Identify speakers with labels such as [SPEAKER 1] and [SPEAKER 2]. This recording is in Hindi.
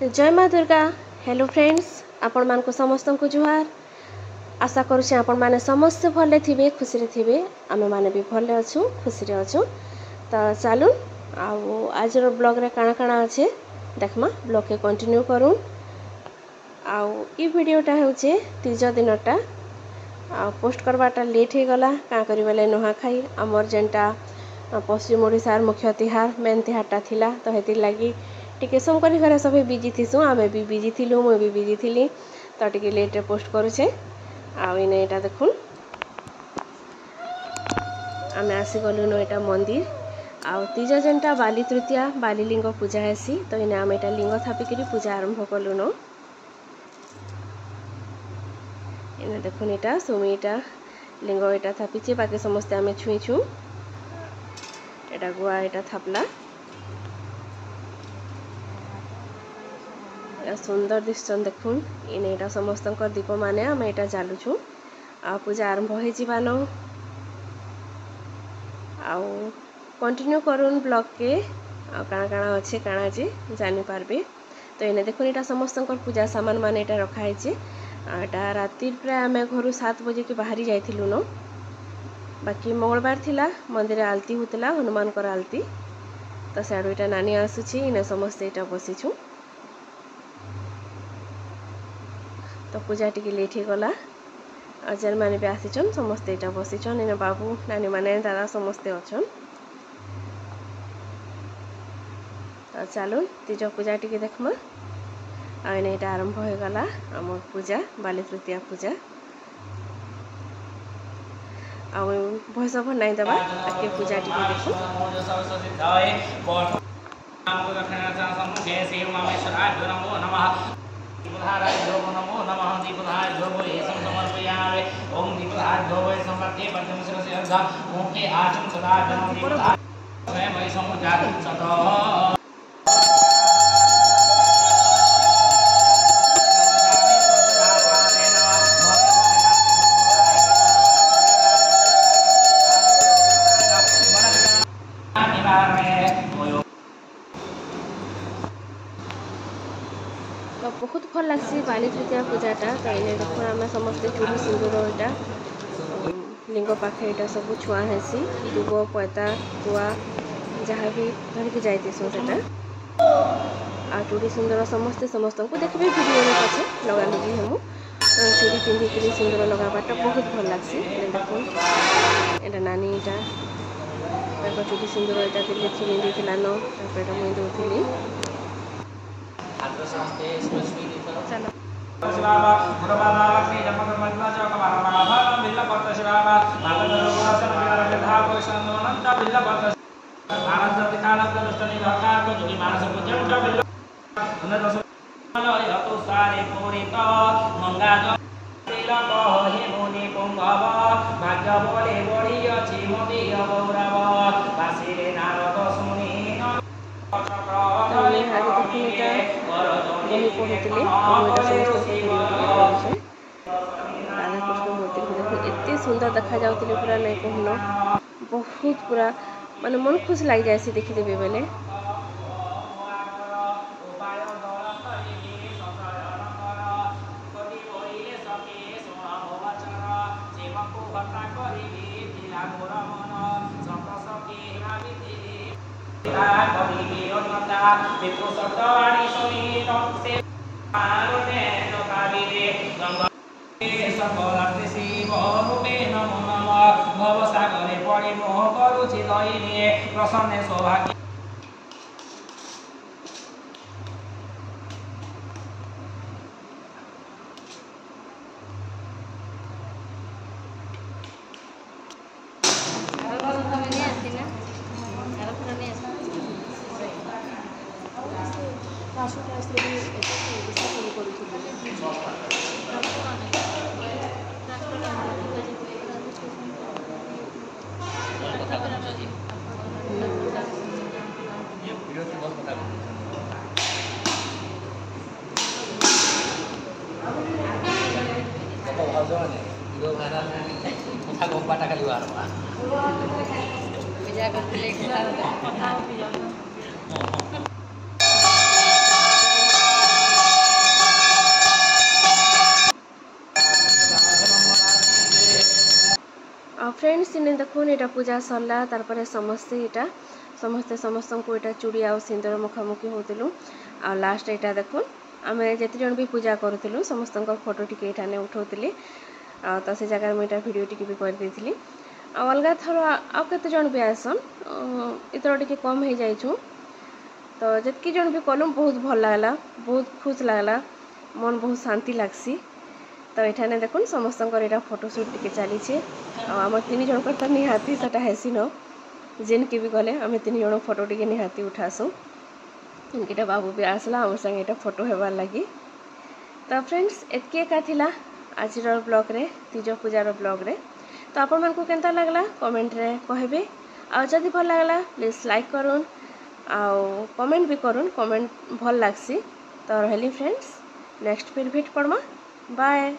[SPEAKER 1] जय माँ दुर्गा। हेलो फ्रेंड्स, आपण मान को समस्त को जुहार। आशा करुचे आपण माने समस्त भले थिबे, खुशी रे थिबे। आमे माने भी भले अछु, खुशी रे अछु। तो चलू आज ब्लॉग रे काना काना अच्छे देखमा, ब्लॉग के कंटिन्यू करूँ। ई वीडियोटा होचे तीज दिनटा पोस्ट करवाटा लेट हो गला। क्या करें नुआखाई आमर जेनटा पश्चिम ओडिशार मुख्य तिहार मेन तिहारटा थिला, तो हेतिर लगी टिके संकरी घरे सब बिजी थीसु। आमे भी बिजी थिलु, मुई भी बिजी थिली, तो टिके लेट रे पोस्ट करूचे। इने एटा देखुन आमे आसी गलु न एटा मंदिर। तीज जेनटा बाली तृतीया बाली लिंग पूजा हेसी, तो इने आमे एटा लिंग थापिकरी पूजा आरंभ कलु न। इने देखुन एटा सुमीटा लिंग एटा थापिचे, बाकी समस्ते आमे छुईछु। एटा गुआ एटा थापला, सुंदर दिशन देखुन। इने एटा समस्त दीप माने आमे एटा जालुछु। पूजा आरंभ हो जीवान। कंटिन्यू करूँ ब्लॉग के काना काना अच्छे काना जे जानी पारबे। तो इने देखुन एटा समस्त पूजा सामान माने एटा रखा है। एटा राति प्राय आमे घर 7 बजे के बाहरी जाइथिलु न। बाकी मंगलबार थिला, मंदिर आलती होतला, हनुमान कर आलती। तो साडू एटा नानी आसुची, इने समस्त एटा बसीछु। तो पूजा टिके लेट हो गला। जेन माने भी आसीचन समस्ते एटा बसीचन। इने बाबू नानी माने दादा समस्ते अछन। तो चलो तीज पूजा टिके देखमा। इने एटा आरंभ हो गला आम पूजा बाली तृतीया पूजा। भयस भर नहीं दबा आके पूजा टिके देखो।
[SPEAKER 2] नमो नमः दीपदाय ध्रुवये समर्पयामि। ओम दीपदाय ध्रुवये समर्पये पंचमशिरस्य अर्घ मुखे आचम सदा जन्म दीपदाय स्वयं समुजातं सतो।
[SPEAKER 1] तो बहुत भल लग्सी बाली तृतीया पूजाटा। तो इने देखो आम समस्ते चूड़ी सिंदूर एटा लिंग पाखे एटा सब छुआ हेसी। दुब पयता गुआ जहाँ भी धरिकी जाइसु सेटा चूड़ी सिंदूर समस्ते समस्त को देखिए वीडियो में पछे लगा लगी हम चूड़ी पिंधिकी सिंदूर लगाबाटा बहुत भल लग्सी। देखो एटा नानी एटा चूड़ी सिंदूर एटा दिल्ली छुनी देथिला न, तापर मुई दउथिली। चलो बही पढ़ुले राधाकृष्ण मूर्ति को देख एत सुंदर देखा जाउतिले पूरा नहीं कहून। बहुत पूरा माने मन खुश लग जाए देखिदेवे बेले।
[SPEAKER 2] भवसागरे पड़ी मोह करुछि दयनीय प्रसन्न सौभाग्य।
[SPEAKER 1] फ्रेंड्स इन्हें देखुन यहाँ पूजा सरला तार समस्ते यहाँ समस्ते समस्त को यहाँ चूड़ी आ सिंदूर मुखामुखी होलु आ लास्ट यहाँ देखुन आम जिते जन भी पूजा करूँ समस्त फोटो टी ये उठाऊली तो से जगह मुझे भिडियो टी भी करदी अलग थर आउ केते जन भी आसन इतर टी कम हो जाइछू तो जितकी जन भी कलु बहुत भल लगला बहुत खुश लगला मन बहुत शांति लगसी तो ये देखुन समस्त यहाँ फोटोशूट टी चली आम 3 जन तो निहाती से हेसी न जेन के भी गले आम 3 जन फोटो टी निहाती उठासु इनके बाबू भी आसला आम संगे यहाँ फोटो हेबार लगी तो फ्रेंड्स एतकी एका थिला आज ब्लॉग रे तीज पूजार ब्लॉग रे तो आपण मन को केनता लगला कमेंट रे कहबे आ जदि भल लगला प्लीज लाइक करूँ आउ कमेंट भी करूँ कमेंट भल लागसी तो रहली फ्रेंड्स नेक्स्ट फिर भेट पड़मा बाय।